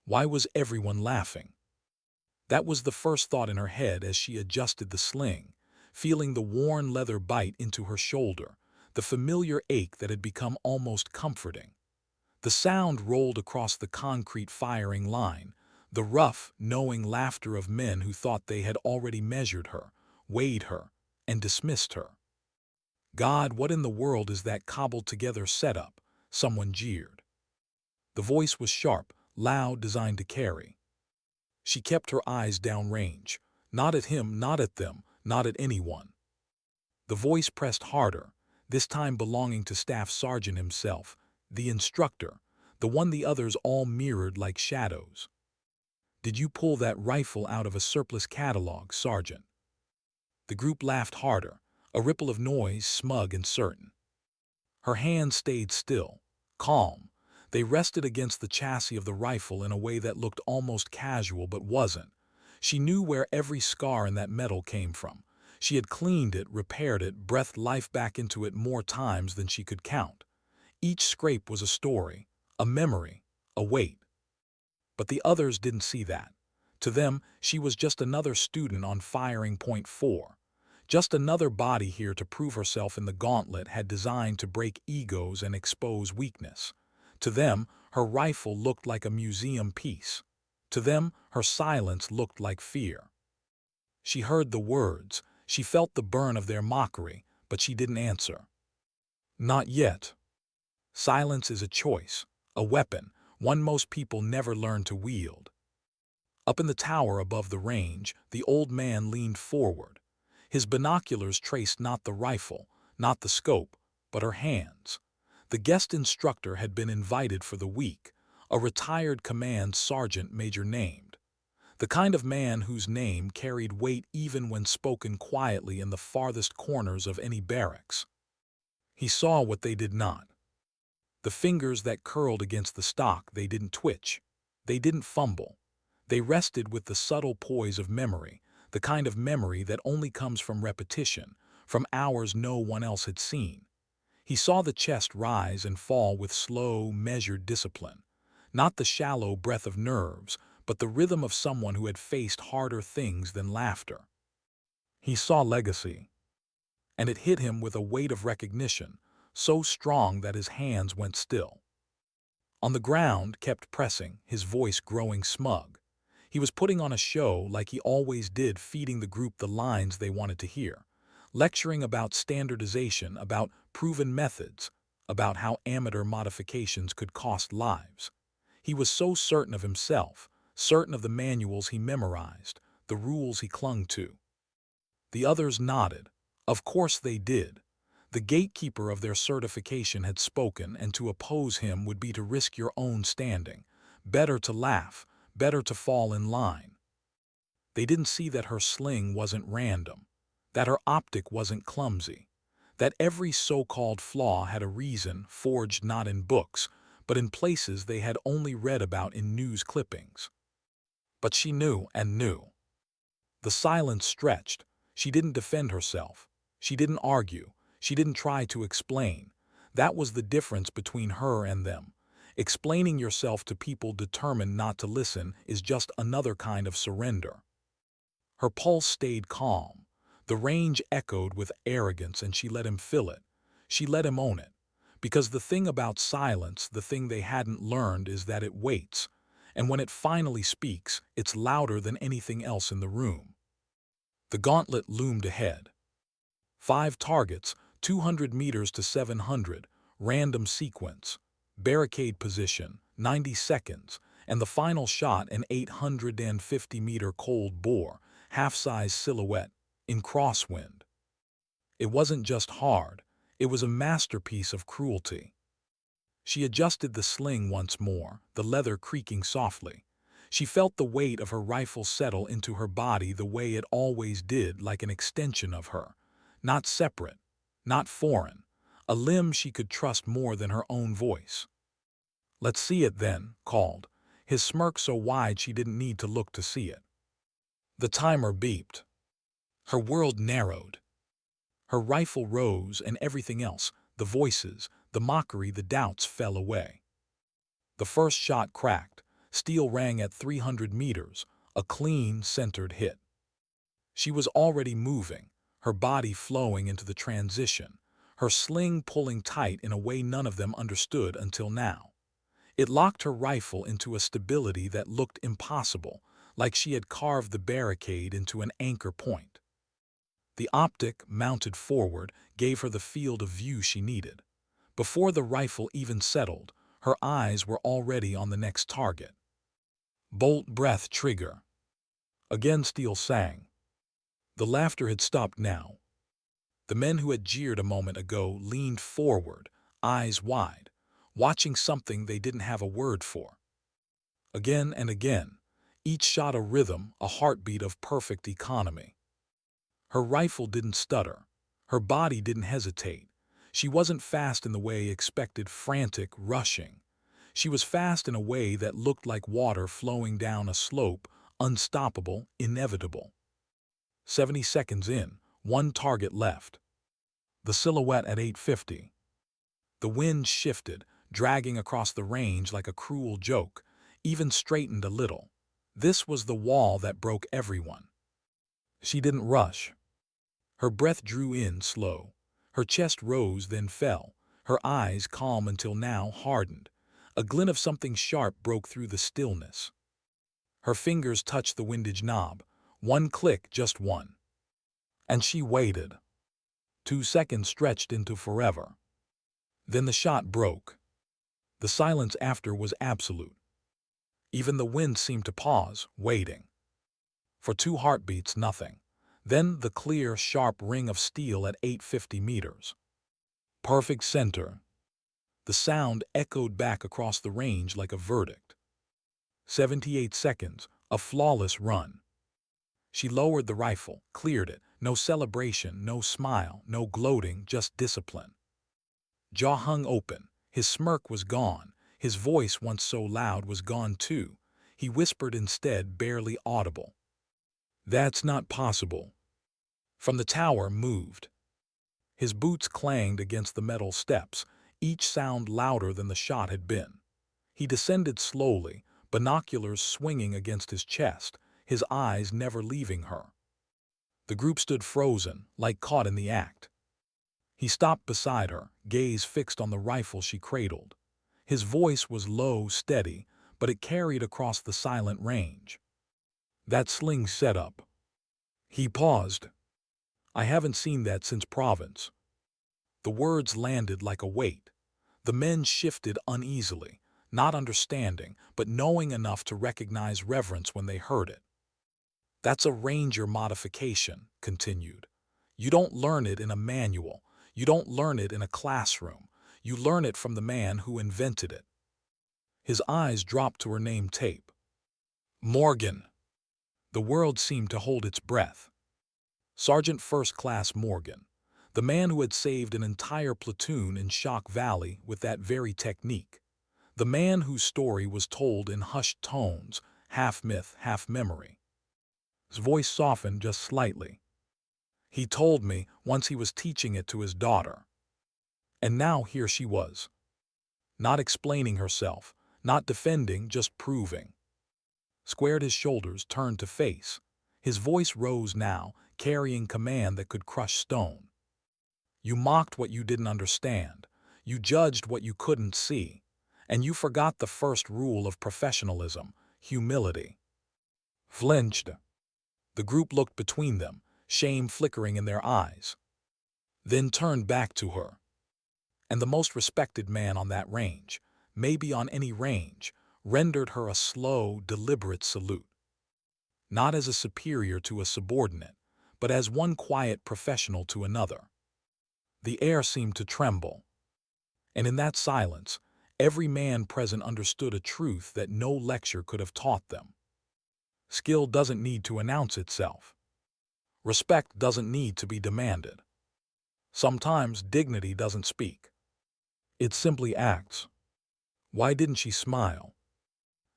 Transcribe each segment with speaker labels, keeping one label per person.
Speaker 1: Why was everyone laughing? That was the first thought in her head as she adjusted the sling, feeling the worn leather bite into her shoulder, the familiar ache that had become almost comforting. The sound rolled across the concrete firing line, the rough, knowing laughter of men who thought they had already measured her, weighed her, and dismissed her. "God, what in the world is that cobbled-together setup?" someone jeered. The voice was sharp, loud, designed to carry. She kept her eyes downrange, not at him, not at them, not at anyone. The voice pressed harder, this time belonging to Staff Sergeant himself, the instructor, the one the others all mirrored like shadows. "Did you pull that rifle out of a surplus catalog, Sergeant?" The group laughed harder, a ripple of noise, smug and certain. Her hands stayed still, calm. They rested against the chassis of the rifle in a way that looked almost casual but wasn't. She knew where every scar in that metal came from. She had cleaned it, repaired it, breathed life back into it more times than she could count. Each scrape was a story, a memory, a weight. But the others didn't see that. To them, she was just another student on firing point 4. Just another body here to prove herself in the gauntlet had designed to break egos and expose weakness. To them, her rifle looked like a museum piece. To them, her silence looked like fear. She heard the words, she felt the burn of their mockery, but she didn't answer. Not yet. Silence is a choice, a weapon, one most people never learn to wield. Up in the tower above the range, the old man leaned forward. His binoculars traced not the rifle, not the scope, but her hands. The guest instructor had been invited for the week, a retired command sergeant major named. The kind of man whose name carried weight even when spoken quietly in the farthest corners of any barracks. He saw what they did not. The fingers that curled against the stock, they didn't twitch. They didn't fumble. They rested with the subtle poise of memory, the kind of memory that only comes from repetition, from hours no one else had seen. He saw the chest rise and fall with slow, measured discipline. Not the shallow breath of nerves, but the rhythm of someone who had faced harder things than laughter. He saw legacy. And it hit him with a weight of recognition, so strong that his hands went still. On the ground, kept pressing, his voice growing smug. He was putting on a show like he always did, feeding the group the lines they wanted to hear, lecturing about standardization, about proven methods, about how amateur modifications could cost lives. He was so certain of himself, certain of the manuals he memorized, the rules he clung to. The others nodded. Of course they did. The gatekeeper of their certification had spoken, and to oppose him would be to risk your own standing. Better to laugh, better to fall in line. They didn't see that her sling wasn't random, that her optic wasn't clumsy, that every so-called flaw had a reason forged not in books, but in places they had only read about in news clippings. But she knew and knew. The silence stretched. She didn't defend herself. She didn't argue. She didn't try to explain. That was the difference between her and them. Explaining yourself to people determined not to listen is just another kind of surrender. Her pulse stayed calm. The range echoed with arrogance, and she let him fill it. She let him own it. Because the thing about silence, the thing they hadn't learned, is that it waits. And when it finally speaks, it's louder than anything else in the room. The gauntlet loomed ahead. 5 targets, 200 meters to 700, random sequence, barricade position, 90 seconds, and the final shot, an 850-meter cold bore, half-size silhouette, in crosswind. It wasn't just hard, it was a masterpiece of cruelty. She adjusted the sling once more, the leather creaking softly. She felt the weight of her rifle settle into her body the way it always did, like an extension of her. Not separate, not foreign, a limb she could trust more than her own voice. "Let's see it then," called, his smirk so wide she didn't need to look to see it. The timer beeped. Her world narrowed. Her rifle rose, and everything else, the voices, the mockery, the doubts, fell away. The first shot cracked. Steel rang at 300 meters, a clean, centered hit. She was already moving, her body flowing into the transition, her sling pulling tight in a way none of them understood until now. It locked her rifle into a stability that looked impossible, like she had carved the barricade into an anchor point. The optic, mounted forward, gave her the field of view she needed. Before the rifle even settled, her eyes were already on the next target. Bolt breath trigger. Again Steele sang. The laughter had stopped now. The men who had jeered a moment ago leaned forward, eyes wide, watching something they didn't have a word for. Again and again, each shot a rhythm, a heartbeat of perfect economy. Her rifle didn't stutter. Her body didn't hesitate. She wasn't fast in the way expected, frantic, rushing. She was fast in a way that looked like water flowing down a slope, unstoppable, inevitable. 70 seconds in, one target left. The silhouette at 850. The wind shifted, dragging across the range like a cruel joke, even straightened a little. This was the wall that broke everyone. She didn't rush. Her breath drew in slow. Her chest rose, then fell. Her eyes, calm until now, hardened. A glint of something sharp broke through the stillness. Her fingers touched the windage knob. One click, just one. And she waited. 2 seconds stretched into forever. Then the shot broke. The silence after was absolute. Even the wind seemed to pause, waiting. For 2 heartbeats, nothing. Then the clear, sharp ring of steel at 850 meters. Perfect center. The sound echoed back across the range like a verdict. 78 seconds, a flawless run. She lowered the rifle, cleared it. No celebration, no smile, no gloating, just discipline. Jaw hung open. His smirk was gone. His voice, once so loud, was gone too. He whispered instead, barely audible. "That's not possible." From the tower moved. His boots clanged against the metal steps, each sound louder than the shot had been. He descended slowly, binoculars swinging against his chest, his eyes never leaving her. The group stood frozen, like caught in the act. He stopped beside her, gaze fixed on the rifle she cradled. His voice was low, steady, but it carried across the silent range. "That sling setup." He paused. "I haven't seen that since Province." The words landed like a weight. The men shifted uneasily, not understanding, but knowing enough to recognize reverence when they heard it. "That's a Ranger modification," continued. "You don't learn it in a manual. You don't learn it in a classroom. You learn it from the man who invented it." His eyes dropped to her name tape. Morgan. The world seemed to hold its breath. Sergeant First Class Morgan, the man who had saved an entire platoon in Shock Valley with that very technique. The man whose story was told in hushed tones, half myth, half memory. His voice softened just slightly. "He told me once he was teaching it to his daughter." And now here she was. Not explaining herself, not defending, just proving. Squared his shoulders, turned to face. His voice rose now, carrying command that could crush stone. "You mocked what you didn't understand. You judged what you couldn't see. And you forgot the first rule of professionalism, humility." Flinched. The group looked between them, shame flickering in their eyes. Then turned back to her. And the most respected man on that range, maybe on any range, rendered her a slow, deliberate salute. Not as a superior to a subordinate, but as one quiet professional to another. The air seemed to tremble. And in that silence, every man present understood a truth that no lecture could have taught them. Skill doesn't need to announce itself. Respect doesn't need to be demanded. Sometimes dignity doesn't speak. It simply acts. Why didn't she smile?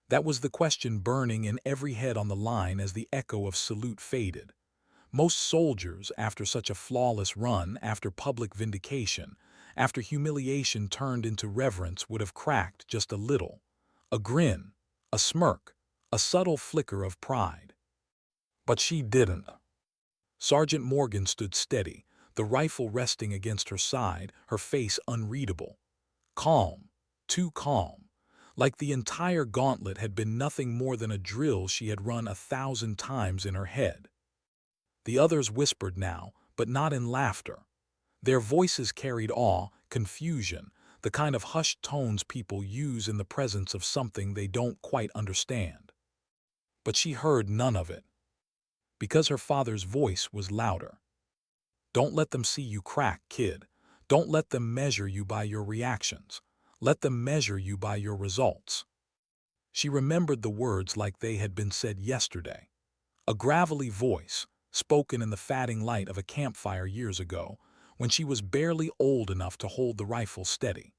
Speaker 1: That was the question burning in every head on the line as the echo of salute faded. Most soldiers, after such a flawless run, after public vindication, after humiliation turned into reverence, would have cracked just a little. A grin, a smirk, a subtle flicker of pride. But she didn't. Sergeant Morgan stood steady, the rifle resting against her side, her face unreadable. Calm, too calm, like the entire gauntlet had been nothing more than a drill she had run 1,000 times in her head. The others whispered now, but not in laughter. Their voices carried awe, confusion, the kind of hushed tones people use in the presence of something they don't quite understand. But she heard none of it, because her father's voice was louder. Don't let them see you crack, kid. Don't let them measure you by your reactions. Let them measure you by your results. She remembered the words like they had been said yesterday. A gravelly voice, spoken in the fading light of a campfire years ago, when she was barely old enough to hold the rifle steady.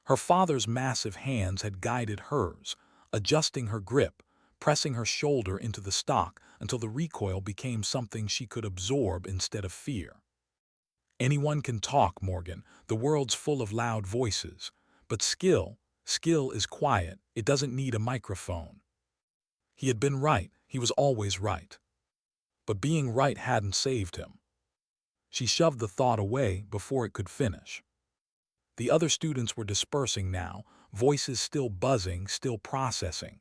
Speaker 1: Her father's massive hands had guided hers, adjusting her grip, pressing her shoulder into the stock until the recoil became something she could absorb instead of fear. Anyone can talk, Morgan. The world's full of loud voices. But skill is quiet. It doesn't need a microphone. He had been right. He was always right. But being right hadn't saved him. She shoved the thought away before it could finish. The other students were dispersing now, voices still buzzing, still processing.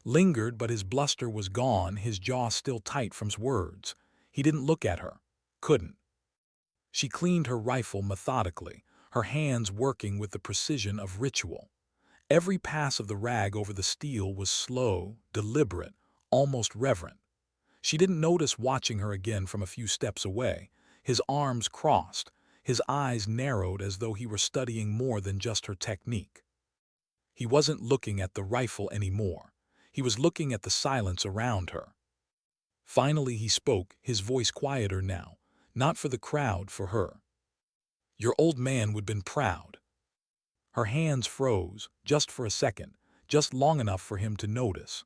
Speaker 1: Lingered, but his bluster was gone, his jaw still tight from his words. He didn't look at her. Couldn't. She cleaned her rifle methodically, her hands working with the precision of ritual. Every pass of the rag over the steel was slow, deliberate, almost reverent. She didn't notice watching her again from a few steps away, his arms crossed, his eyes narrowed as though he were studying more than just her technique. He wasn't looking at the rifle anymore. He was looking at the silence around her. Finally he spoke, his voice quieter now, not for the crowd, for her. Your old man would been proud. Her hands froze, just for a second, just long enough for him to notice.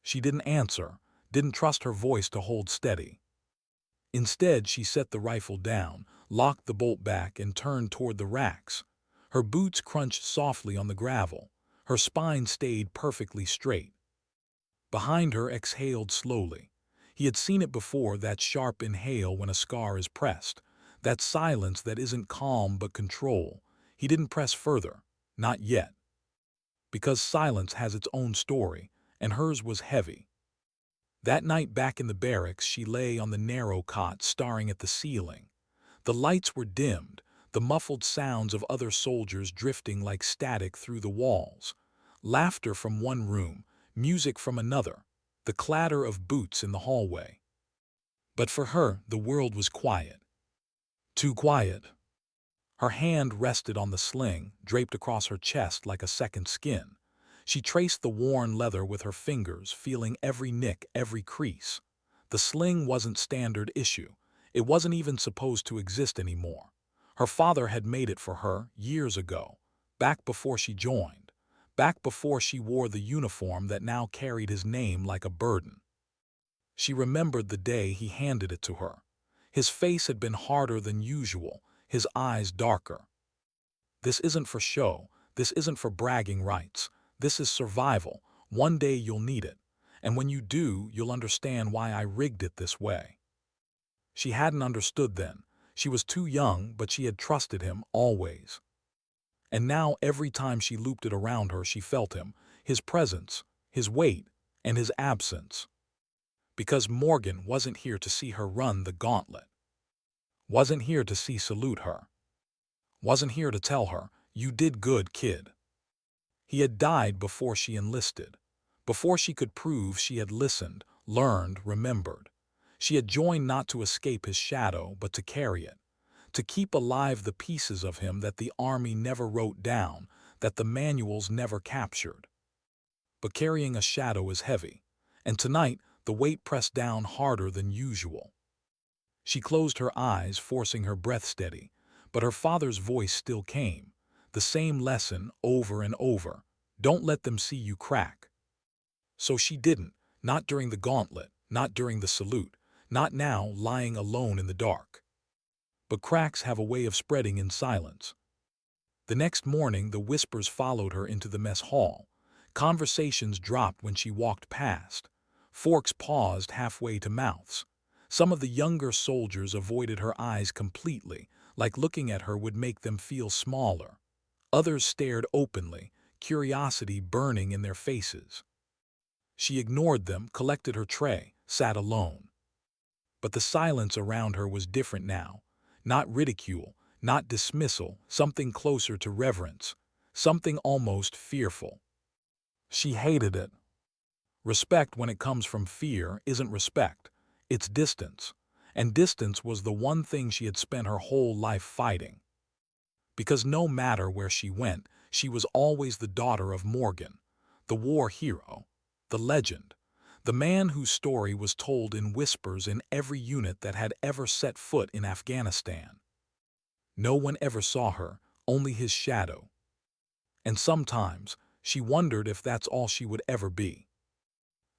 Speaker 1: She didn't answer, didn't trust her voice to hold steady. Instead, she set the rifle down, locked the bolt back, and turned toward the racks. Her boots crunched softly on the gravel. Her spine stayed perfectly straight. Behind her exhaled slowly. He had seen it before, that sharp inhale when a scar is pressed, that silence that isn't calm but control. He didn't press further, not yet. Because silence has its own story, and hers was heavy. That night back in the barracks, she lay on the narrow cot staring at the ceiling. The lights were dimmed, the muffled sounds of other soldiers drifting like static through the walls. Laughter from one room, music from another, the clatter of boots in the hallway. But for her, the world was quiet. Too quiet. Her hand rested on the sling, draped across her chest like a second skin. She traced the worn leather with her fingers, feeling every nick, every crease. The sling wasn't standard issue. It wasn't even supposed to exist anymore. Her father had made it for her years ago, back before she joined, back before she wore the uniform that now carried his name like a burden. She remembered the day he handed it to her. His face had been harder than usual, his eyes darker. This isn't for show, this isn't for bragging rights. This is survival. One day you'll need it, and when you do, you'll understand why I rigged it this way. She hadn't understood then. She was too young, but she had trusted him always. And now every time she looped it around her, she felt him, his presence, his weight, and his absence. Because Morgan wasn't here to see her run the gauntlet. Wasn't here to salute her. Wasn't here to tell her, you did good, kid. He had died before she enlisted, before she could prove she had listened, learned, remembered. She had joined not to escape his shadow, but to carry it, to keep alive the pieces of him that the army never wrote down, that the manuals never captured. But carrying a shadow is heavy, and tonight the weight pressed down harder than usual. She closed her eyes, forcing her breath steady, but her father's voice still came. The same lesson over and over. Don't let them see you crack. So she didn't, not during the gauntlet, not during the salute, not now lying alone in the dark. But cracks have a way of spreading in silence. The next morning the whispers followed her into the mess hall. Conversations dropped when she walked past. Forks paused halfway to mouths. Some of the younger soldiers avoided her eyes completely, like looking at her would make them feel smaller. Others stared openly, curiosity burning in their faces. She ignored them, collected her tray, sat alone. But the silence around her was different now. Not ridicule, not dismissal, something closer to reverence, something almost fearful. She hated it. Respect, when it comes from fear, isn't respect. It's distance. And distance was the one thing she had spent her whole life fighting. Because no matter where she went, she was always the daughter of Morgan, the war hero, the legend, the man whose story was told in whispers in every unit that had ever set foot in Afghanistan. No one ever saw her, only his shadow. And sometimes, she wondered if that's all she would ever be.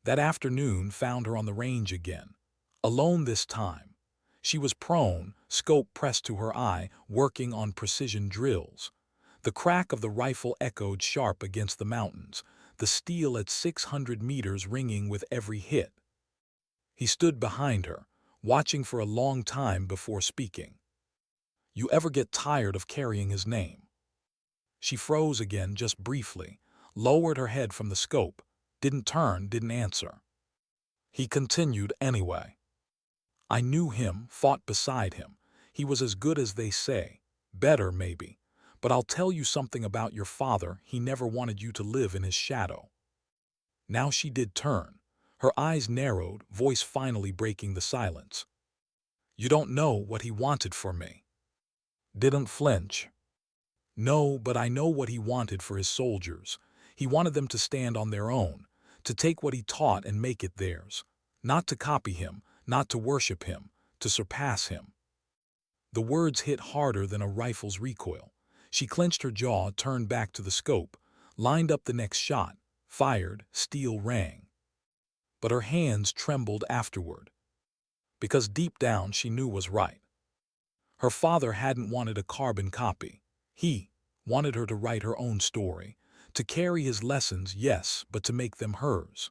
Speaker 1: That afternoon found her on the range again, alone this time. She was prone, scope pressed to her eye, working on precision drills. The crack of the rifle echoed sharp against the mountains, the steel at 600 meters ringing with every hit. He stood behind her, watching for a long time before speaking. "You ever get tired of carrying his name?" She froze again just briefly, lowered her head from the scope, didn't turn, didn't answer. He continued anyway. "I knew him, fought beside him. He was as good as they say. Better, maybe. But I'll tell you something about your father. He never wanted you to live in his shadow." Now she did turn. Her eyes narrowed, voice finally breaking the silence. "You don't know what he wanted for me." Didn't flinch. "No, but I know what he wanted for his soldiers. He wanted them to stand on their own, to take what he taught and make it theirs. Not to copy him, not to worship him, to surpass him." The words hit harder than a rifle's recoil. She clenched her jaw, turned back to the scope, lined up the next shot, fired, steel rang. But her hands trembled afterward. Because deep down she knew was right. Her father hadn't wanted a carbon copy. He wanted her to write her own story, to carry his lessons, yes, but to make them hers.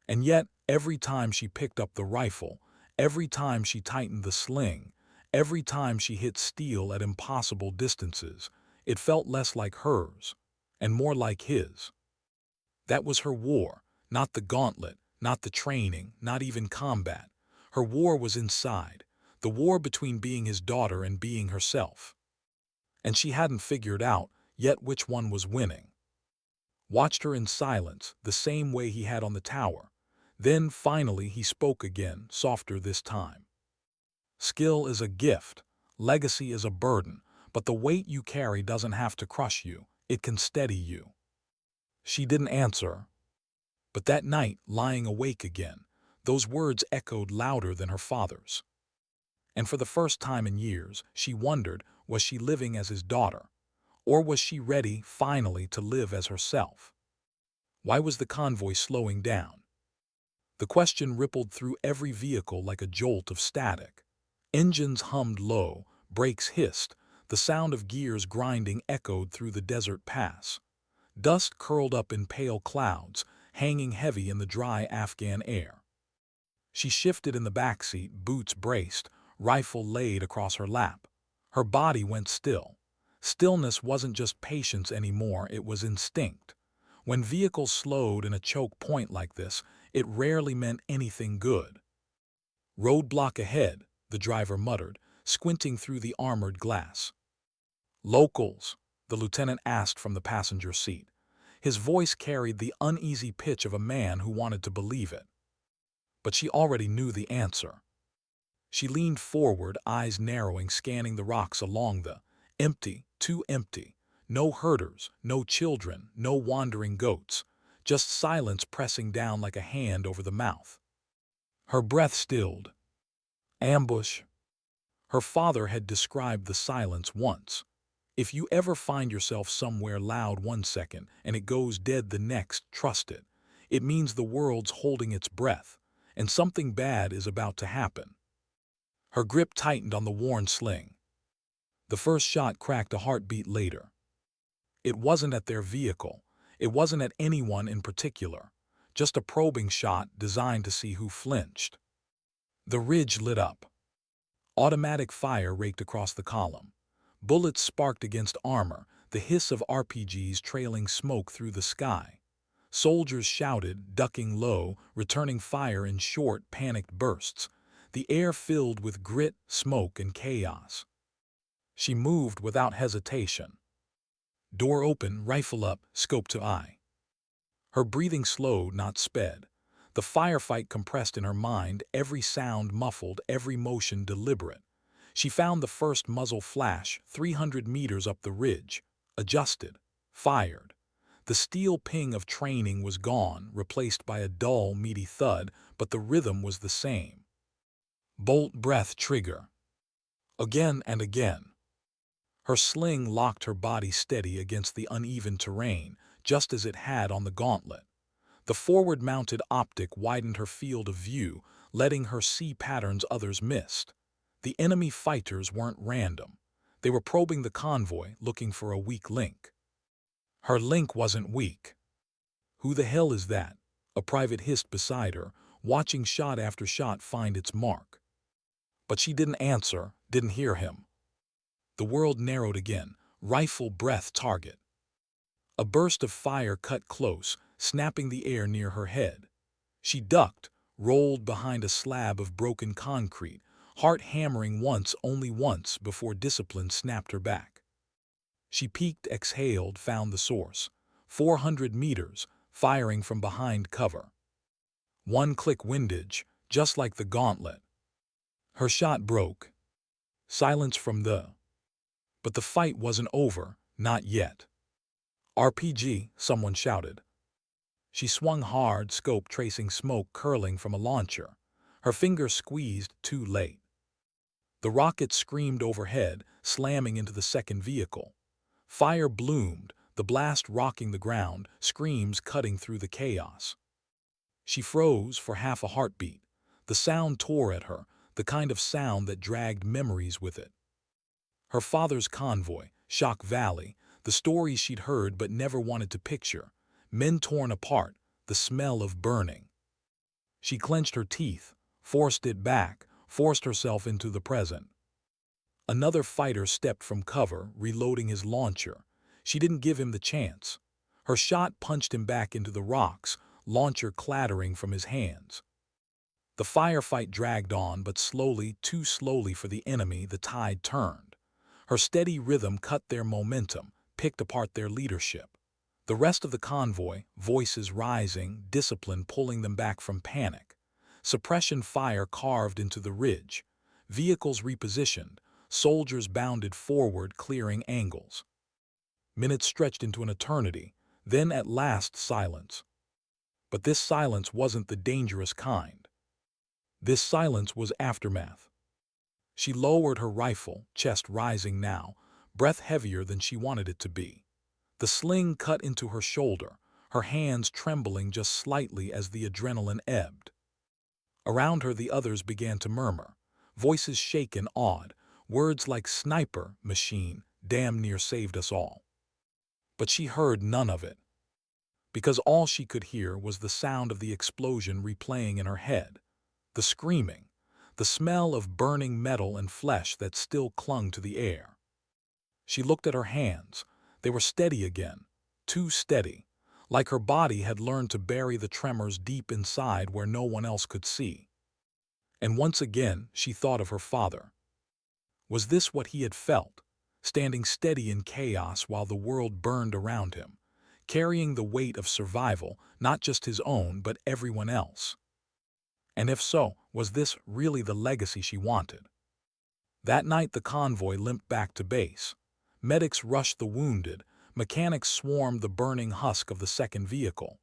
Speaker 1: And yet, every time she picked up the rifle, every time she tightened the sling, every time she hit steel at impossible distances, it felt less like hers, and more like his. That was her war, not the gauntlet, not the training, not even combat. Her war was inside, the war between being his daughter and being herself. And she hadn't figured out yet which one was winning. Watched her in silence, the same way he had on the tower. Then, finally, he spoke again, softer this time. "Skill is a gift, legacy is a burden, but the weight you carry doesn't have to crush you, it can steady you." She didn't answer. But that night, lying awake again, those words echoed louder than her father's. And for the first time in years, she wondered, was she living as his daughter? Or was she ready, finally, to live as herself? Why was the convoy slowing down? The question rippled through every vehicle like a jolt of static. Engines hummed low, brakes hissed, the sound of gears grinding echoed through the desert pass. Dust curled up in pale clouds, hanging heavy in the dry Afghan air. She shifted in the backseat, boots braced, rifle laid across her lap. Her body went still. Stillness wasn't just patience anymore, it was instinct. When vehicles slowed in a choke point like this, it rarely meant anything good. "Roadblock ahead," the driver muttered, squinting through the armored glass. "Locals?" the lieutenant asked from the passenger seat. His voice carried the uneasy pitch of a man who wanted to believe it. But she already knew the answer. She leaned forward, eyes narrowing, scanning the rocks along the empty, too empty. No herders, no children, no wandering goats, just silence pressing down like a hand over the mouth. Her breath stilled. Ambush. Her father had described the silence once. If you ever find yourself somewhere loud one second and it goes dead the next, trust it. It means the world's holding its breath, and something bad is about to happen. Her grip tightened on the worn sling. The first shot cracked a heartbeat later. It wasn't at their vehicle. It wasn't at anyone in particular, just a probing shot designed to see who flinched. The ridge lit up. Automatic fire raked across the column. Bullets sparked against armor, the hiss of RPGs trailing smoke through the sky. Soldiers shouted, ducking low, returning fire in short, panicked bursts. The air filled with grit, smoke, and chaos. She moved without hesitation. Door open, rifle up, scope to eye. Her breathing slowed, not sped. The firefight compressed in her mind, every sound muffled, every motion deliberate. She found the first muzzle flash 300 meters up the ridge, adjusted, fired. The steel ping of training was gone, replaced by a dull, meaty thud, but the rhythm was the same. Bolt, breath, trigger. Again and again. Her sling locked her body steady against the uneven terrain, just as it had on the gauntlet. The forward-mounted optic widened her field of view, letting her see patterns others missed. The enemy fighters weren't random. They were probing the convoy, looking for a weak link. Her link wasn't weak. "Who the hell is that?" a private hissed beside her, watching shot after shot find its mark. But she didn't answer, didn't hear him. The world narrowed again, rifle, breath, target. A burst of fire cut close, snapping the air near her head. She ducked, rolled behind a slab of broken concrete, heart hammering once, only once, before discipline snapped her back. She peeked, exhaled, found the source. 400 meters, firing from behind cover. One-click windage, just like the gauntlet. Her shot broke. Silence from the... But the fight wasn't over, not yet. "RPG," someone shouted. She swung hard, scope tracing smoke curling from a launcher. Her finger squeezed, too late. The rocket screamed overhead, slamming into the second vehicle. Fire bloomed, the blast rocking the ground, screams cutting through the chaos. She froze for half a heartbeat. The sound tore at her, the kind of sound that dragged memories with it. Her father's convoy, Shock Valley, the stories she'd heard but never wanted to picture. Men torn apart, the smell of burning. She clenched her teeth, forced it back, forced herself into the present. Another fighter stepped from cover, reloading his launcher. She didn't give him the chance. Her shot punched him back into the rocks, launcher clattering from his hands. The firefight dragged on, but slowly, too slowly for the enemy, the tide turned. Her steady rhythm cut their momentum, picked apart their leadership. The rest of the convoy, voices rising, discipline pulling them back from panic. Suppression fire carved into the ridge. Vehicles repositioned. Soldiers bounded forward, clearing angles. Minutes stretched into an eternity, then at last silence. But this silence wasn't the dangerous kind. This silence was aftermath. She lowered her rifle, chest rising now, breath heavier than she wanted it to be. The sling cut into her shoulder, her hands trembling just slightly as the adrenaline ebbed. Around her the others began to murmur, voices shaken, awed, words like sniper, machine, damn near saved us all. But she heard none of it, because all she could hear was the sound of the explosion replaying in her head, the screaming, the smell of burning metal and flesh that still clung to the air. She looked at her hands. They were steady again, too steady, like her body had learned to bury the tremors deep inside where no one else could see. And once again she thought of her father. Was this what he had felt, standing steady in chaos while the world burned around him, carrying the weight of survival, not just his own but everyone else? And if so, was this really the legacy she wanted? That night the convoy limped back to base. Medics rushed the wounded, mechanics swarmed the burning husk of the second vehicle.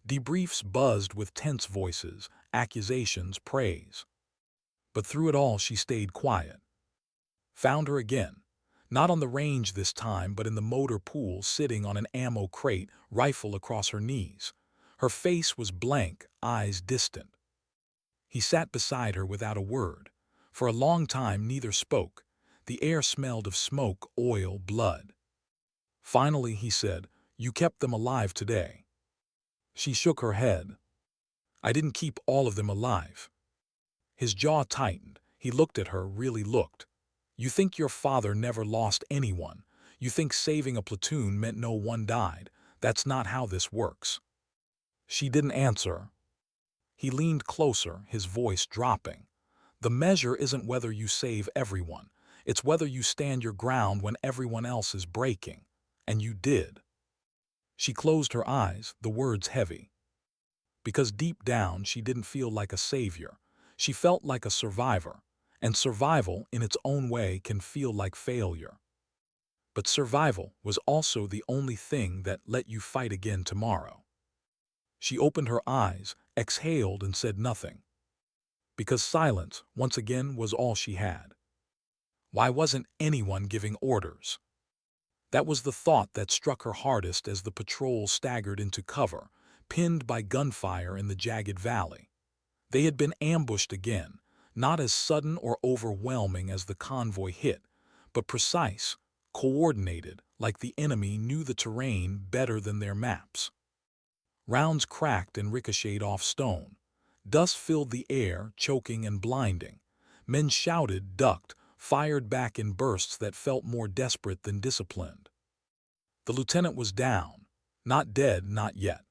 Speaker 1: Debriefs buzzed with tense voices, accusations, praise. But through it all she stayed quiet. Found her again, not on the range this time but in the motor pool, sitting on an ammo crate, rifle across her knees. Her face was blank, eyes distant. He sat beside her without a word. For a long time neither spoke. The air smelled of smoke, oil, blood. Finally he said, You kept them alive today." She shook her head. "I didn't keep all of them alive." His jaw tightened. He looked at her, really looked. "You think your father never lost anyone. You think saving a platoon meant no one died. That's not how this works." She didn't answer. He leaned closer, his voice dropping. "The measure isn't whether you save everyone. It's whether you stand your ground when everyone else is breaking. And you did." She closed her eyes, the words heavy. Because deep down she didn't feel like a savior. She felt like a survivor. And survival, in its own way, can feel like failure. But survival was also the only thing that let you fight again tomorrow. She opened her eyes, exhaled, and said nothing. Because silence, once again, was all she had. Why wasn't anyone giving orders? That was the thought that struck her hardest as the patrol staggered into cover, pinned by gunfire in the jagged valley. They had been ambushed again, not as sudden or overwhelming as the convoy hit, but precise, coordinated, like the enemy knew the terrain better than their maps. Rounds cracked and ricocheted off stone. Dust filled the air, choking and blinding. Men shouted, ducked, fired back in bursts that felt more desperate than disciplined. The lieutenant was down. Not dead, not yet.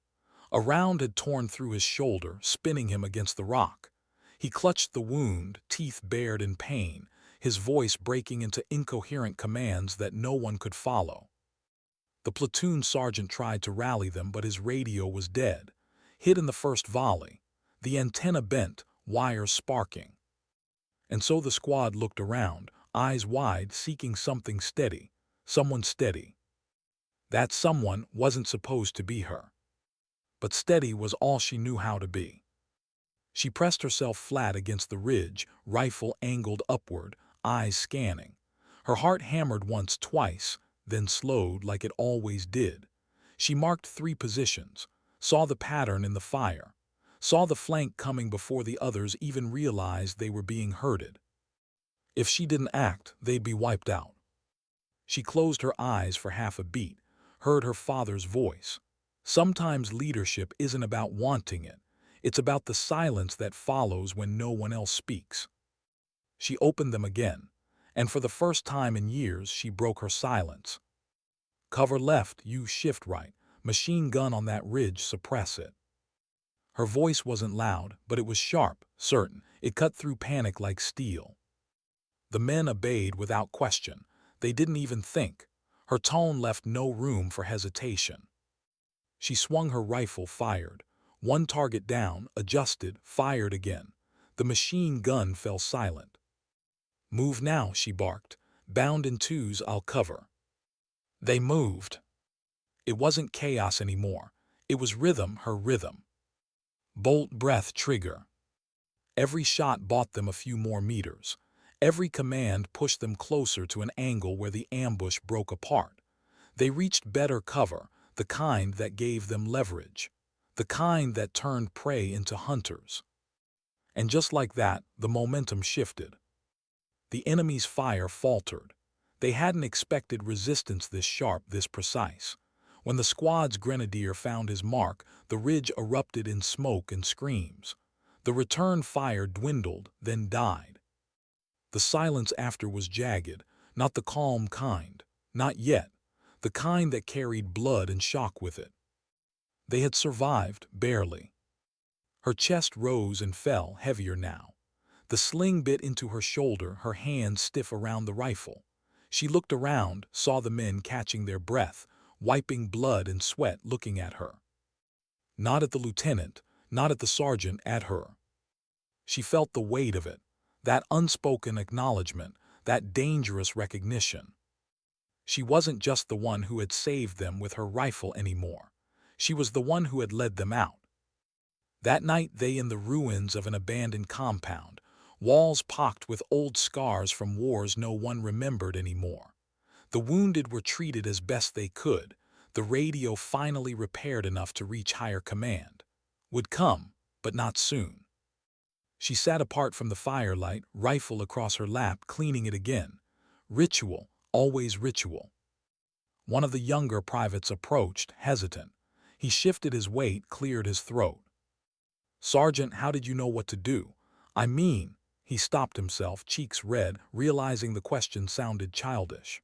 Speaker 1: A round had torn through his shoulder, spinning him against the rock. He clutched the wound, teeth bared in pain, his voice breaking into incoherent commands that no one could follow. The platoon sergeant tried to rally them, but his radio was dead, hit in the first volley, the antenna bent, wires sparking. And so the squad looked around, eyes wide, seeking something steady, someone steady. That someone wasn't supposed to be her. But steady was all she knew how to be. She pressed herself flat against the ridge, rifle angled upward, eyes scanning. Her heart hammered once, twice, then slowed like it always did. She marked 3 positions, saw the pattern in the fire, saw the flank coming before the others even realized they were being herded. If she didn't act, they'd be wiped out. She closed her eyes for half a beat, heard her father's voice. Sometimes leadership isn't about wanting it. It's about the silence that follows when no one else speaks. She opened them again, and for the first time in years she broke her silence. "Cover left, you shift right. Machine gun on that ridge, suppress it." Her voice wasn't loud, but it was sharp, certain. It cut through panic like steel. The men obeyed without question. They didn't even think. Her tone left no room for hesitation. She swung her rifle, fired. One target down, adjusted, fired again. The machine gun fell silent. "Move now," she barked. "Bound in twos, I'll cover." They moved. It wasn't chaos anymore. It was rhythm, her rhythm. Bolt, breath, trigger. Every shot bought them a few more meters. Every command pushed them closer to an angle where the ambush broke apart. They reached better cover, the kind that gave them leverage, the kind that turned prey into hunters. And just like that, the momentum shifted. The enemy's fire faltered. They hadn't expected resistance this sharp, this precise. When the squad's grenadier found his mark, the ridge erupted in smoke and screams. The return fire dwindled, then died. The silence after was jagged, not the calm kind, not yet, the kind that carried blood and shock with it. They had survived, barely. Her chest rose and fell, heavier now. The sling bit into her shoulder, her hand stiff around the rifle. She looked around, saw the men catching their breath, wiping blood and sweat, looking at her. Not at the lieutenant, not at the sergeant, at her. She felt the weight of it, that unspoken acknowledgement, that dangerous recognition. She wasn't just the one who had saved them with her rifle anymore. She was the one who had led them out. That night they in the ruins of an abandoned compound, walls pocked with old scars from wars no one remembered anymore. The wounded were treated as best they could. The radio finally repaired enough to reach higher command. Would come, but not soon. She sat apart from the firelight, rifle across her lap, cleaning it again. Ritual, always ritual. One of the younger privates approached, hesitant. He shifted his weight, cleared his throat. "Sergeant, how did you know what to do? I mean—" He stopped himself, cheeks red, realizing the question sounded childish.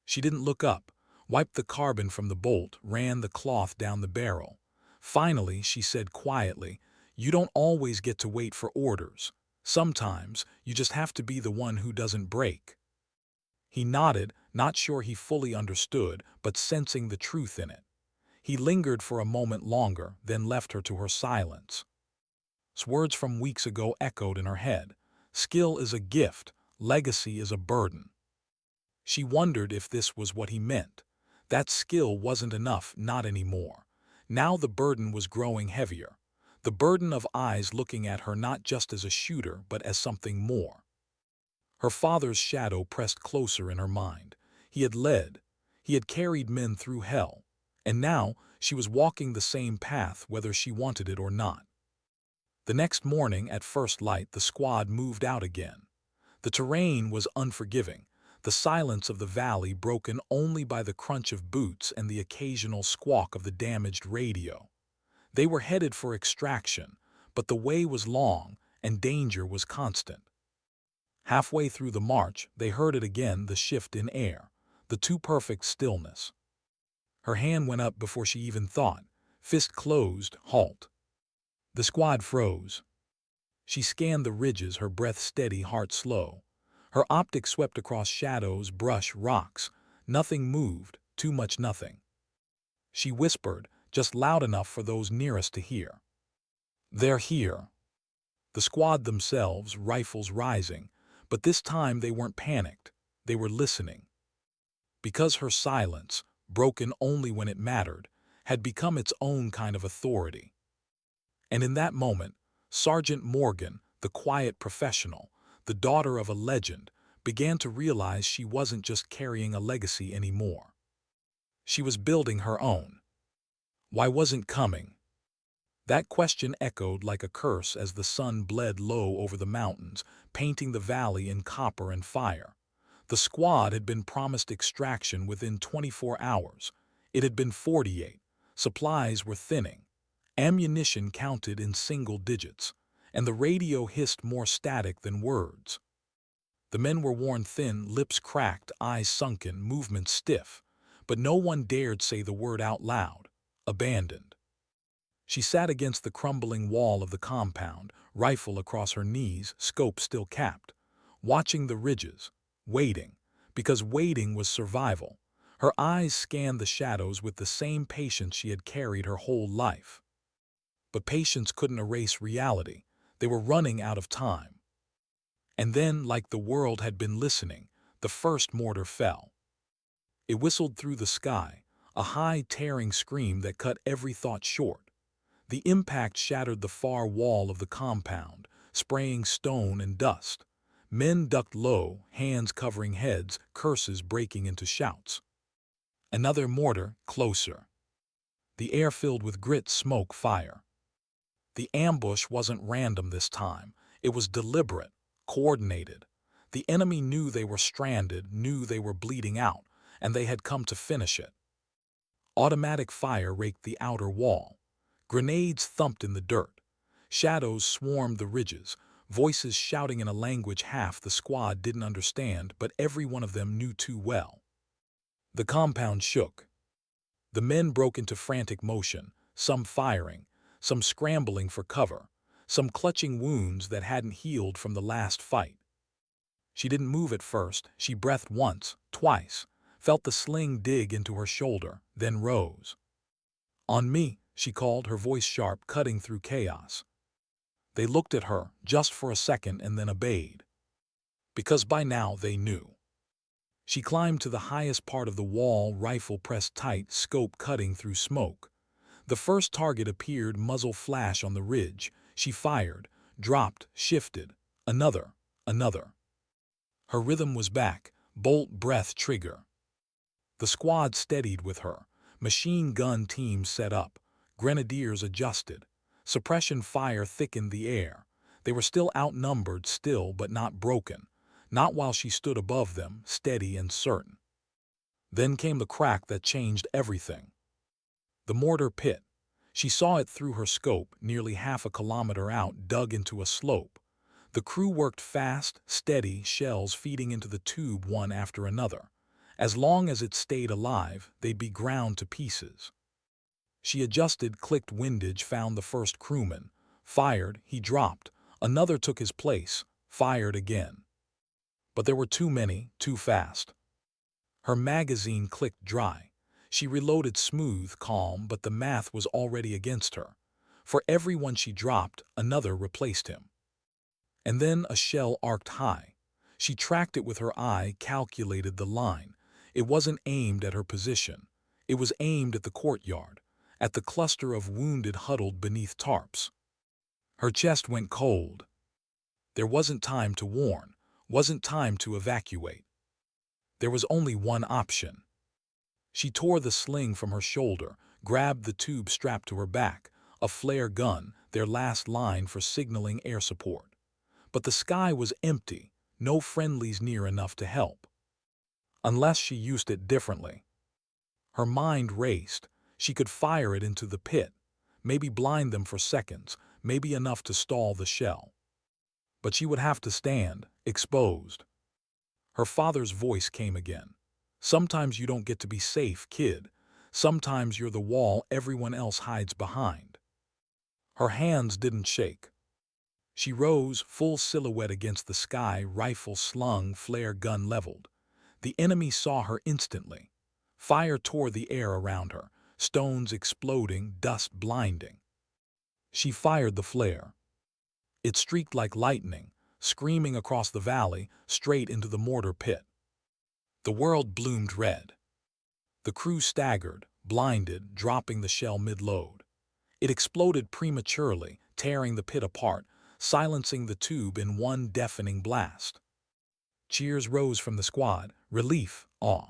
Speaker 1: She didn't look up, wiped the carbon from the bolt, ran the cloth down the barrel. Finally, she said quietly, "You don't always get to wait for orders. Sometimes, you just have to be the one who doesn't break." He nodded, not sure he fully understood, but sensing the truth in it. He lingered for a moment longer, then left her to her silence. Words from weeks ago echoed in her head. Skill is a gift, legacy is a burden. She wondered if this was what he meant. That skill wasn't enough, not anymore. Now the burden was growing heavier. The burden of eyes looking at her not just as a shooter, but as something more. Her father's shadow pressed closer in her mind. He had led. He had carried men through hell. And now she was walking the same path whether she wanted it or not. The next morning, at first light, the squad moved out again. The terrain was unforgiving, the silence of the valley broken only by the crunch of boots and the occasional squawk of the damaged radio. They were headed for extraction, but the way was long and danger was constant. Halfway through the march, they heard it again, the shift in air, the too-perfect stillness. Her hand went up before she even thought. Fist closed, halt. The squad froze. She scanned the ridges, her breath steady, heart slow. Her optics swept across shadows, brush, rocks. Nothing moved, too much nothing. She whispered, just loud enough for those nearest to hear. "They're here." The squad themselves, rifles rising, but this time they weren't panicked. They were listening. Because her silence, broken only when it mattered, had become its own kind of authority. And in that moment, Sergeant Morgan, the quiet professional, the daughter of a legend, began to realize she wasn't just carrying a legacy anymore. She was building her own. Why wasn't coming? That question echoed like a curse as the sun bled low over the mountains, painting the valley in copper and fire. The squad had been promised extraction within 24 hours. It had been 48. Supplies were thinning. Ammunition counted in single digits, and the radio hissed more static than words. The men were worn thin, lips cracked, eyes sunken, movements stiff, but no one dared say the word out loud. Abandoned. She sat against the crumbling wall of the compound, rifle across her knees, scope still capped, watching the ridges, waiting, because waiting was survival. Her eyes scanned the shadows with the same patience she had carried her whole life. But patience couldn't erase reality. They were running out of time. And then, like the world had been listening, the first mortar fell. It whistled through the sky, a high, tearing scream that cut every thought short. The impact shattered the far wall of the compound, spraying stone and dust. Men ducked low, hands covering heads, curses breaking into shouts. Another mortar, closer. The air filled with grit, smoke, fire. The ambush wasn't random this time. It was deliberate, coordinated. The enemy knew they were stranded, knew they were bleeding out, and they had come to finish it. Automatic fire raked the outer wall. Grenades thumped in the dirt. Shadows swarmed the ridges, voices shouting in a language half the squad didn't understand, but every one of them knew too well. The compound shook. The men broke into frantic motion, some firing, some scrambling for cover, some clutching wounds that hadn't healed from the last fight. She didn't move at first. She breathed once, twice, felt the sling dig into her shoulder, then rose. "On me," she called, her voice sharp, cutting through chaos. They looked at her, just for a second, and then obeyed. Because by now they knew. She climbed to the highest part of the wall, rifle pressed tight, scope cutting through smoke. The first target appeared, muzzle flash on the ridge. She fired, dropped, shifted. Another, another. Her rhythm was back, bolt, breath, trigger. The squad steadied with her. Machine gun teams set up. Grenadiers adjusted. Suppression fire thickened the air. They were still outnumbered, still but not broken. Not while she stood above them, steady and certain. Then came the crack that changed everything. The mortar pit. She saw it through her scope, nearly half a kilometer out, dug into a slope. The crew worked fast, steady, shells feeding into the tube one after another. As long as it stayed alive, they'd be ground to pieces. She adjusted, clicked windage, found the first crewman. Fired, he dropped. Another took his place. Fired again. But there were too many, too fast. Her magazine clicked dry. She reloaded smooth, calm, but the math was already against her. For every one she dropped, another replaced him. And then a shell arced high. She tracked it with her eye, calculated the line. It wasn't aimed at her position. It was aimed at the courtyard, at the cluster of wounded huddled beneath tarps. Her chest went cold. There wasn't time to warn, wasn't time to evacuate. There was only one option. She tore the sling from her shoulder, grabbed the tube strapped to her back, a flare gun, their last line for signaling air support. But the sky was empty, no friendlies near enough to help. Unless she used it differently. Her mind raced. She could fire it into the pit, maybe blind them for seconds, maybe enough to stall the shell. But she would have to stand, exposed. Her father's voice came again. Sometimes you don't get to be safe, kid. Sometimes you're the wall everyone else hides behind. Her hands didn't shake. She rose, full silhouette against the sky, rifle slung, flare gun leveled. The enemy saw her instantly. Fire tore the air around her, stones exploding, dust blinding. She fired the flare. It streaked like lightning, screaming across the valley, straight into the mortar pit. The world bloomed red. The crew staggered, blinded, dropping the shell mid-load. It exploded prematurely, tearing the pit apart, silencing the tube in one deafening blast. Cheers rose from the squad, relief, awe.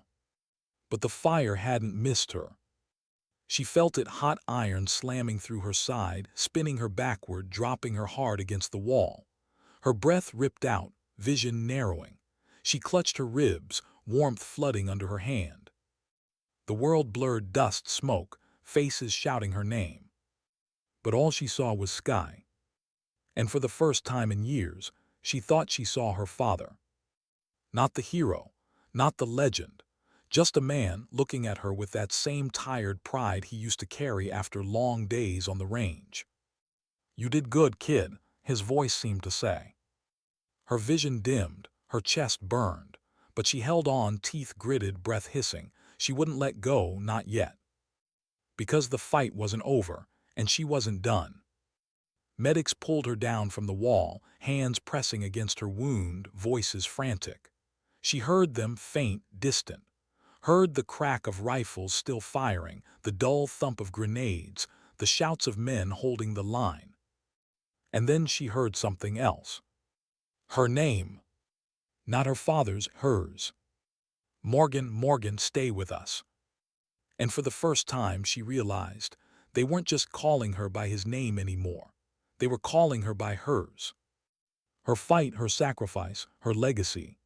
Speaker 1: But the fire hadn't missed her. She felt it, hot iron slamming through her side, spinning her backward, dropping her hard against the wall. Her breath ripped out, vision narrowing. She clutched her ribs, warmth flooding under her hand. The world blurred, dust, smoke, faces shouting her name. But all she saw was sky. And for the first time in years, she thought she saw her father. Not the hero, not the legend, just a man looking at her with that same tired pride he used to carry after long days on the range. "You did good, kid," his voice seemed to say. Her vision dimmed, her chest burned, but she held on, teeth gritted, breath hissing. She wouldn't let go, not yet. Because the fight wasn't over, and she wasn't done. Medics pulled her down from the wall, hands pressing against her wound, voices frantic. She heard them, faint, distant. Heard the crack of rifles still firing, the dull thump of grenades, the shouts of men holding the line. And then she heard something else. Her name. Not her father's, hers. "Morgan, Morgan, stay with us." And for the first time she realized they weren't just calling her by his name anymore. They were calling her by hers. Her fight, her sacrifice, her legacy.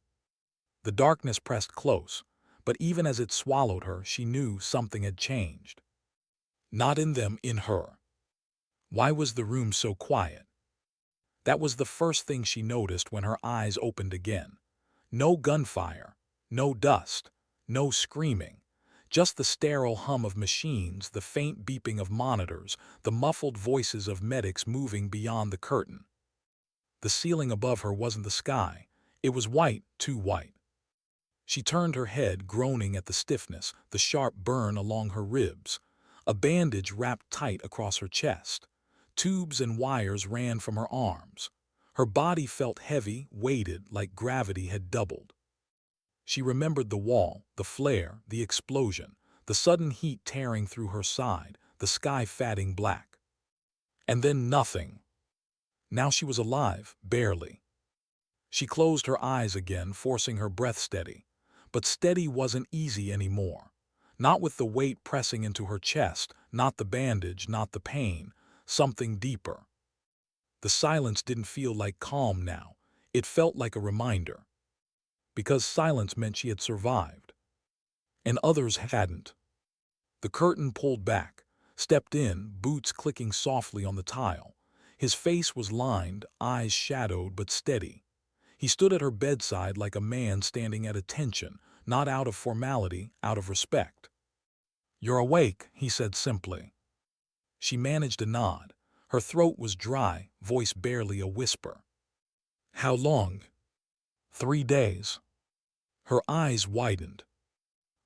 Speaker 1: The darkness pressed close, but even as it swallowed her, she knew something had changed. Not in them, in her. Why was the room so quiet? That was the first thing she noticed when her eyes opened again. No gunfire, no dust, no screaming. Just the sterile hum of machines, the faint beeping of monitors, the muffled voices of medics moving beyond the curtain. The ceiling above her wasn't the sky. It was white, too white. She turned her head, groaning at the stiffness, the sharp burn along her ribs. A bandage wrapped tight across her chest. Tubes and wires ran from her arms. Her body felt heavy, weighted, like gravity had doubled. She remembered the wall, the flare, the explosion, the sudden heat tearing through her side, the sky fatting black. And then nothing. Now she was alive, barely. She closed her eyes again, forcing her breath steady. But steady wasn't easy anymore. Not with the weight pressing into her chest, not the bandage, not the pain, something deeper. The silence didn't feel like calm now. It felt like a reminder. Because silence meant she had survived. and others hadn't. The curtain pulled back, stepped in, boots clicking softly on the tile. His face was lined, eyes shadowed but steady. He stood at her bedside like a man standing at attention, not out of formality, out of respect. "You're awake," he said simply. She managed a nod. Her throat was dry, voice barely a whisper. "How long?" "3 days." Her eyes widened.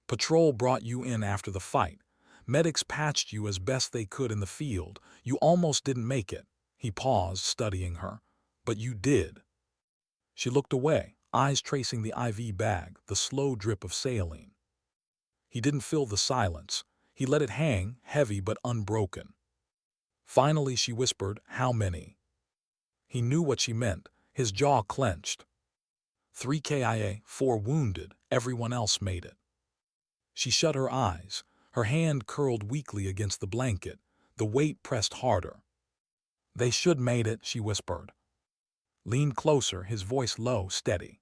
Speaker 1: "Patrol brought you in after the fight. Medics patched you as best they could in the field. You almost didn't make it." He paused, studying her. "But you did." She looked away, eyes tracing the IV bag, the slow drip of saline. He didn't fill the silence. He let it hang, heavy but unbroken. Finally she whispered, "How many?" He knew what she meant. His jaw clenched. 3 KIA, 4 wounded, everyone else made it. She shut her eyes. Her hand curled weakly against the blanket. The weight pressed harder. "They should made it," she whispered. Leaned closer, his voice low, steady.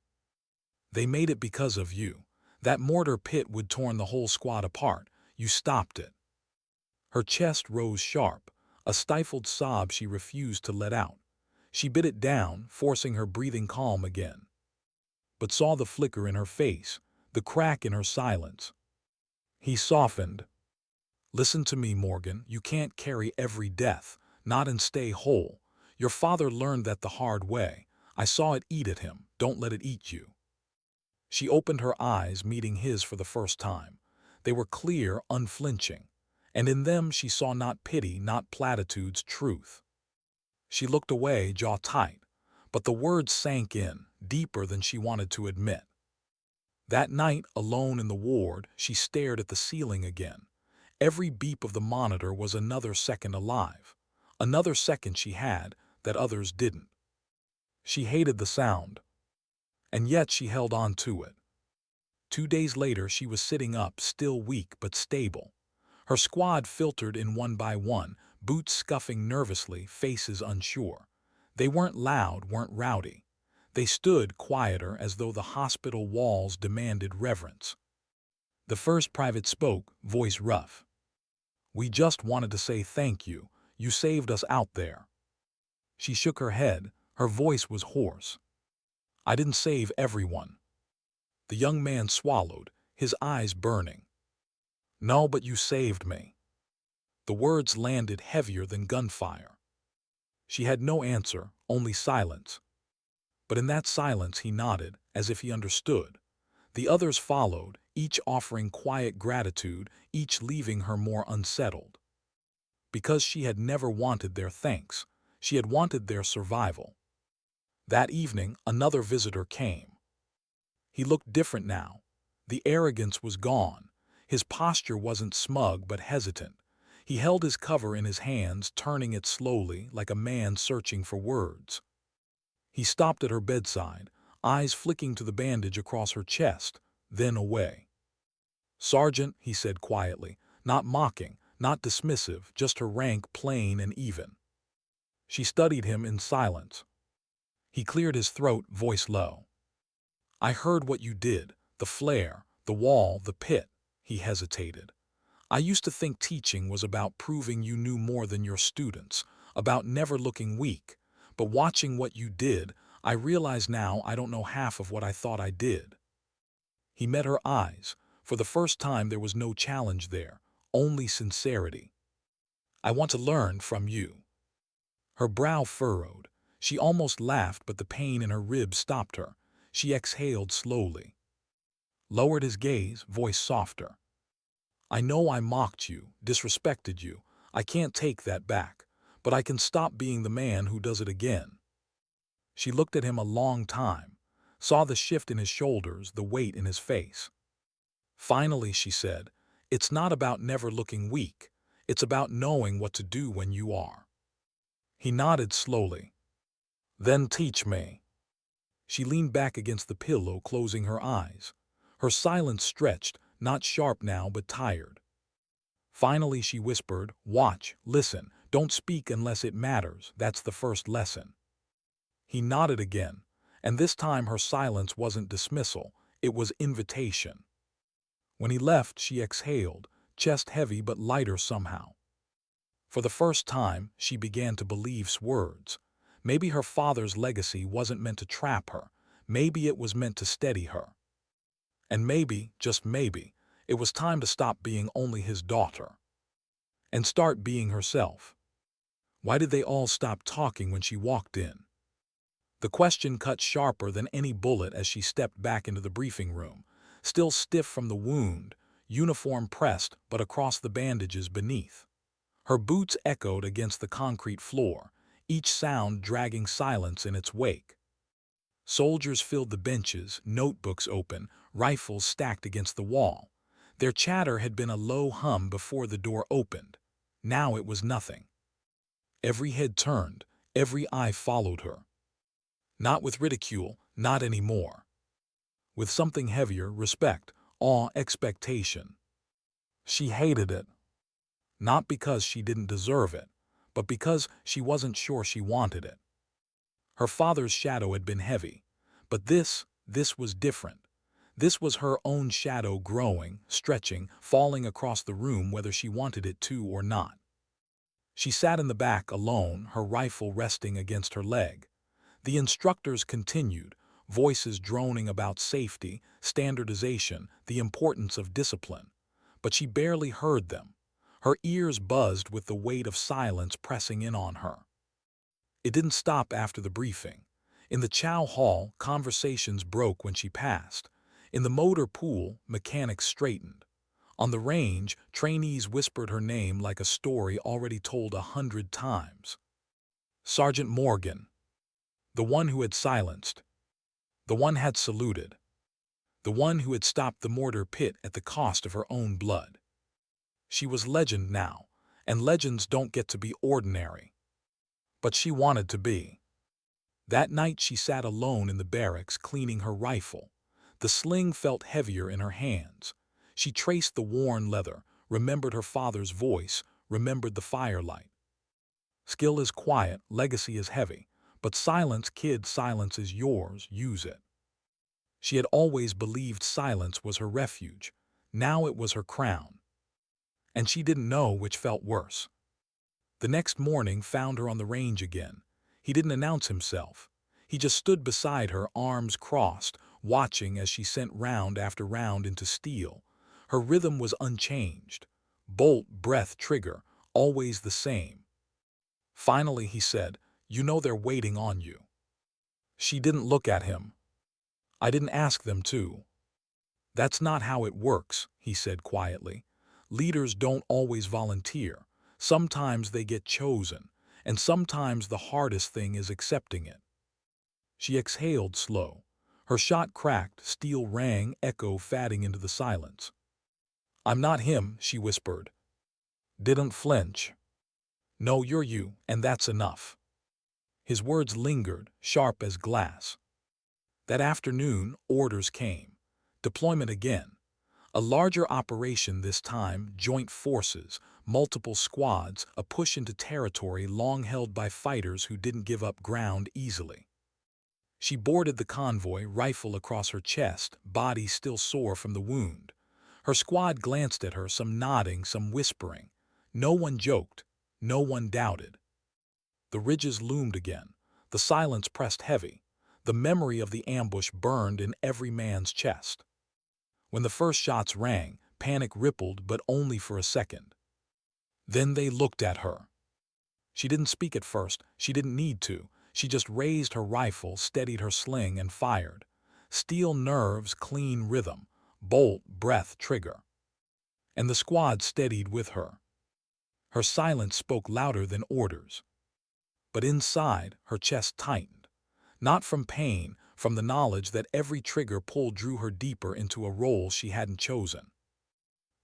Speaker 1: "They made it because of you. That mortar pit would torn the whole squad apart. You stopped it." Her chest rose sharp, a stifled sob she refused to let out. She bit it down, forcing her breathing calm again. But saw the flicker in her face, the crack in her silence. He softened. "Listen to me, Morgan. You can't carry every death, not and stay whole. Your father learned that the hard way. I saw it eat at him. Don't let it eat you." She opened her eyes, meeting his for the first time. They were clear, unflinching. And in them she saw not pity, not platitudes, truth. She looked away, jaw tight. But the words sank in, deeper than she wanted to admit. That night, alone in the ward, she stared at the ceiling again. Every beep of the monitor was another second alive. Another second she had, that others didn't. She hated the sound. And yet she held on to it. 2 days later she was sitting up, still weak but stable. Her squad filtered in one by one, boots scuffing nervously, faces unsure. They weren't loud, weren't rowdy. They stood quieter, as though the hospital walls demanded reverence. The first private spoke, voice rough. "We just wanted to say thank you. You saved us out there." She shook her head. Her voice was hoarse. "I didn't save everyone." The young man swallowed, his eyes burning. "No, but you saved me." The words landed heavier than gunfire. She had no answer, only silence. But in that silence he nodded, as if he understood. The others followed, each offering quiet gratitude, each leaving her more unsettled. Because she had never wanted their thanks. She had wanted their survival. That evening, another visitor came. He looked different now. The arrogance was gone. His posture wasn't smug but hesitant. He held his cover in his hands, turning it slowly, like a man searching for words. He stopped at her bedside, eyes flicking to the bandage across her chest, then away. "Sergeant," he said quietly, not mocking, not dismissive, just her rank plain and even. She studied him in silence. He cleared his throat, voice low. "I heard what you did, the flare, the wall, the pit." He hesitated. "I used to think teaching was about proving you knew more than your students, about never looking weak. But watching what you did, I realize now I don't know half of what I thought I did." He met her eyes. For the first time there was no challenge there, only sincerity. "I want to learn from you." Her brow furrowed. She almost laughed, but the pain in her ribs stopped her. She exhaled slowly. Lowered his gaze, voice softer. "I know I mocked you, disrespected you. I can't take that back. But I can stop being the man who does it again." She looked at him a long time, saw the shift in his shoulders, the weight in his face. Finally she said, "It's not about never looking weak. It's about knowing what to do when you are." He nodded slowly. "Then teach me." She leaned back against the pillow, closing her eyes. Her silence stretched, not sharp now but tired. Finally she whispered, "Watch, listen, don't speak unless it matters. That's the first lesson." He nodded again, and this time her silence wasn't dismissal, it was invitation. When he left, she exhaled, chest heavy but lighter somehow. For the first time, she began to believe's words. Maybe her father's legacy wasn't meant to trap her. Maybe it was meant to steady her. And maybe, just maybe, it was time to stop being only his daughter and start being herself. Why did they all stop talking when she walked in? The question cut sharper than any bullet as she stepped back into the briefing room, still stiff from the wound, uniform pressed but across the bandages beneath. Her boots echoed against the concrete floor, each sound dragging silence in its wake. Soldiers filled the benches, notebooks open, rifles stacked against the wall. Their chatter had been a low hum before the door opened. Now it was nothing. Every head turned, every eye followed her. Not with ridicule, not anymore. With something heavier, respect, awe, expectation. She hated it. Not because she didn't deserve it, but because she wasn't sure she wanted it. Her father's shadow had been heavy, but this was different. This was her own shadow growing, stretching, falling across the room whether she wanted it to or not. She sat in the back alone, her rifle resting against her leg. The instructors continued, voices droning about safety, standardization, the importance of discipline. But she barely heard them. Her ears buzzed with the weight of silence pressing in on her. It didn't stop after the briefing. In the chow hall, conversations broke when she passed. In the motor pool, mechanics straightened. On the range, trainees whispered her name like a story already told 100 times. Sergeant Morgan. The one who had silenced. The one had saluted. The one who had stopped the mortar pit at the cost of her own blood. She was legend now, and legends don't get to be ordinary. But she wanted to be. That night she sat alone in the barracks cleaning her rifle. The sling felt heavier in her hands. She traced the worn leather, remembered her father's voice, remembered the firelight. Skill is quiet, legacy is heavy, but silence, kid, silence is yours, use it. She had always believed silence was her refuge. Now it was her crown. And she didn't know which felt worse. The next morning found her on the range again. He didn't announce himself. He just stood beside her, arms crossed, watching as she sent round after round into steel. Her rhythm was unchanged. Bolt, breath, trigger, always the same. Finally he said, "You know they're waiting on you." She didn't look at him. "I didn't ask them to." "That's not how it works," he said quietly. "Leaders don't always volunteer. Sometimes they get chosen, and sometimes the hardest thing is accepting it." She exhaled slow. Her shot cracked, steel rang, echo fading into the silence. "I'm not him," she whispered. Didn't flinch. "No, you're you, and that's enough." His words lingered, sharp as glass. That afternoon, orders came. Deployment again. A larger operation this time, joint forces, multiple squads, a push into territory long held by fighters who didn't give up ground easily. She boarded the convoy, rifle across her chest, body still sore from the wound. Her squad glanced at her, some nodding, some whispering. No one joked, no one doubted. The ridges loomed again. The silence pressed heavy. The memory of the ambush burned in every man's chest. When the first shots rang, panic rippled, but only for a second. Then they looked at her. She didn't speak at first. She didn't need to. She just raised her rifle, steadied her sling, and fired. Steel nerves, clean rhythm. Bolt, breath, trigger. And the squad steadied with her. Her silence spoke louder than orders. But inside, her chest tightened. Not from pain, from the knowledge that every trigger pull drew her deeper into a role she hadn't chosen.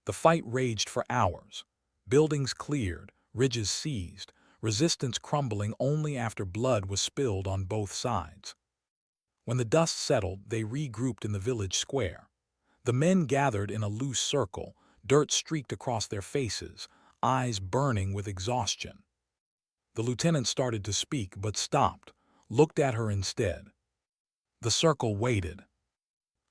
Speaker 1: The fight raged for hours. Buildings cleared, ridges seized, resistance crumbling only after blood was spilled on both sides. When the dust settled, they regrouped in the village square. The men gathered in a loose circle, dirt streaked across their faces, eyes burning with exhaustion. The lieutenant started to speak but stopped, looked at her instead. The circle waited.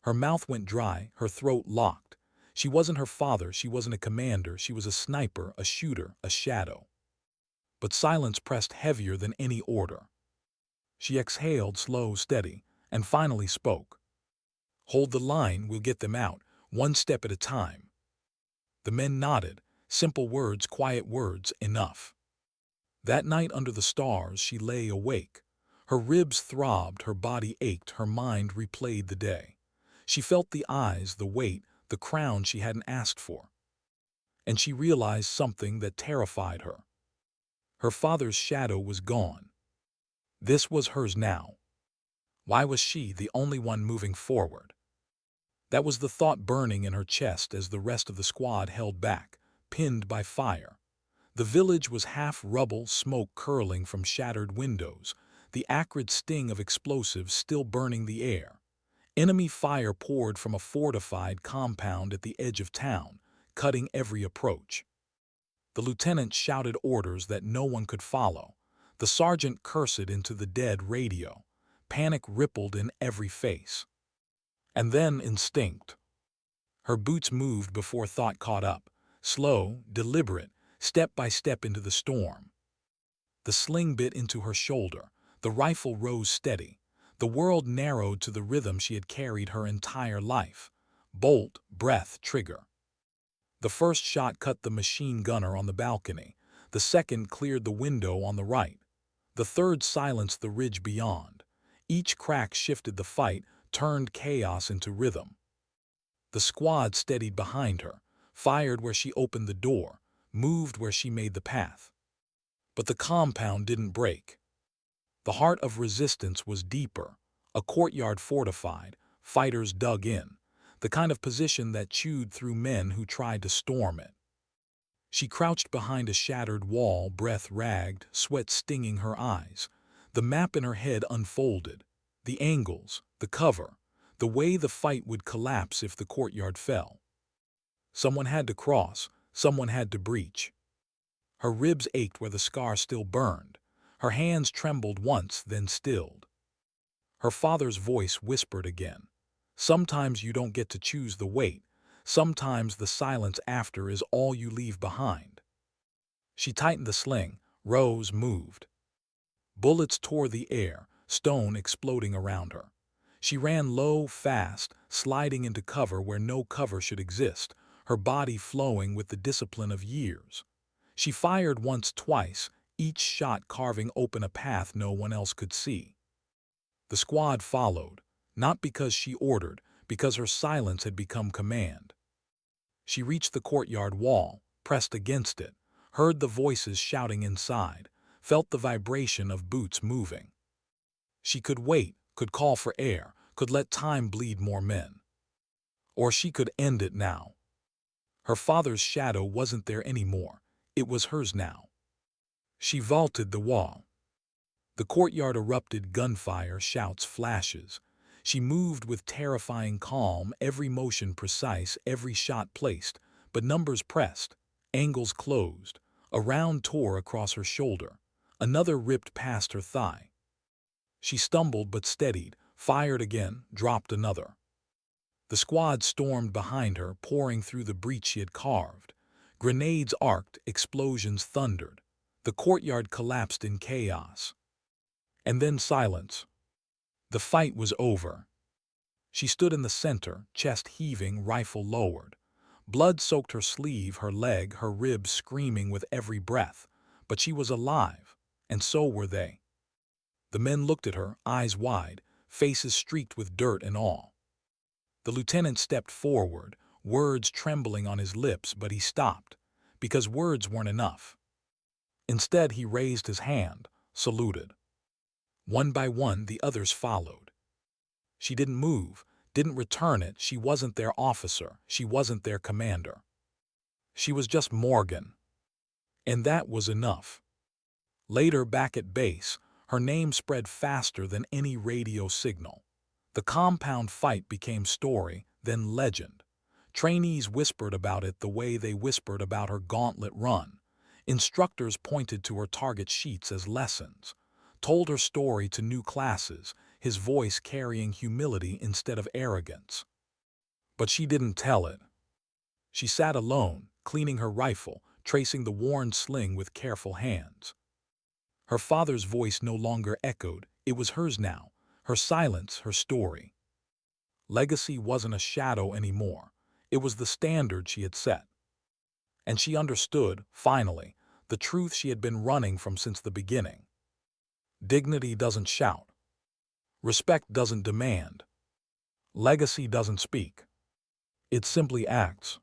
Speaker 1: Her mouth went dry, her throat locked. She wasn't her father, she wasn't a commander, she was a sniper, a shooter, a shadow. But silence pressed heavier than any order. She exhaled, slow, steady, and finally spoke. "Hold the line, we'll get them out, one step at a time." The men nodded, simple words, quiet words, enough. That night under the stars she lay awake. Her ribs throbbed, her body ached, her mind replayed the day. She felt the eyes, the weight, the crown she hadn't asked for. And she realized something that terrified her. Her father's shadow was gone. This was hers now. Why was she the only one moving forward? That was the thought burning in her chest as the rest of the squad held back, pinned by fire. The village was half rubble, smoke curling from shattered windows, the acrid sting of explosives still burning the air. Enemy fire poured from a fortified compound at the edge of town, cutting every approach. The lieutenant shouted orders that no one could follow. The sergeant cursed into the dead radio. Panic rippled in every face. And then instinct. Her boots moved before thought caught up, slow, deliberate, step by step into the storm. The sling bit into her shoulder. The rifle rose steady. The world narrowed to the rhythm she had carried her entire life. Bolt, breath, trigger. The first shot cut the machine gunner on the balcony. The second cleared the window on the right. The third silenced the ridge beyond. Each crack shifted the fight, turned chaos into rhythm. The squad steadied behind her, fired where she opened the door, moved where she made the path. But the compound didn't break. The heart of resistance was deeper, a courtyard fortified, fighters dug in, the kind of position that chewed through men who tried to storm it. She crouched behind a shattered wall, breath ragged, sweat stinging her eyes. The map in her head unfolded, the angles, the cover, the way the fight would collapse if the courtyard fell. Someone had to cross, someone had to breach. Her ribs ached where the scar still burned. Her hands trembled once, then stilled. Her father's voice whispered again. Sometimes you don't get to choose the weight. Sometimes the silence after is all you leave behind. She tightened the sling, rose, moved. Bullets tore the air, stone exploding around her. She ran low, fast, sliding into cover where no cover should exist, her body flowing with the discipline of years. She fired once, twice, each shot carving open a path no one else could see. The squad followed, not because she ordered, because her silence had become command. She reached the courtyard wall, pressed against it, heard the voices shouting inside, felt the vibration of boots moving. She could wait, could call for air, could let time bleed more men. Or she could end it now. Her father's shadow wasn't there anymore. It was hers now. She vaulted the wall. The courtyard erupted, gunfire, shouts, flashes. She moved with terrifying calm, every motion precise, every shot placed, but numbers pressed, angles closed. A round tore across her shoulder. Another ripped past her thigh. She stumbled but steadied, fired again, dropped another. The squad stormed behind her, pouring through the breach she had carved. Grenades arced, explosions thundered. The courtyard collapsed in chaos. And then silence. The fight was over. She stood in the center, chest heaving, rifle lowered. Blood soaked her sleeve, her leg, her ribs screaming with every breath. But she was alive, and so were they. The men looked at her, eyes wide, faces streaked with dirt and awe. The lieutenant stepped forward, words trembling on his lips, but he stopped, because words weren't enough. Instead, he raised his hand, saluted. One by one, the others followed. She didn't move, didn't return it. She wasn't their officer. She wasn't their commander. She was just Morgan. And that was enough. Later, back at base, her name spread faster than any radio signal. The compound fight became story, then legend. Trainees whispered about it the way they whispered about her gauntlet run. Instructors pointed to her target sheets as lessons, told her story to new classes, his voice carrying humility instead of arrogance. But she didn't tell it. She sat alone, cleaning her rifle, tracing the worn sling with careful hands. Her father's voice no longer echoed, it was hers now, her silence, her story. Legacy wasn't a shadow anymore, it was the standard she had set. And she understood, finally, the truth she had been running from since the beginning. Dignity doesn't shout. Respect doesn't demand. Legacy doesn't speak. It simply acts.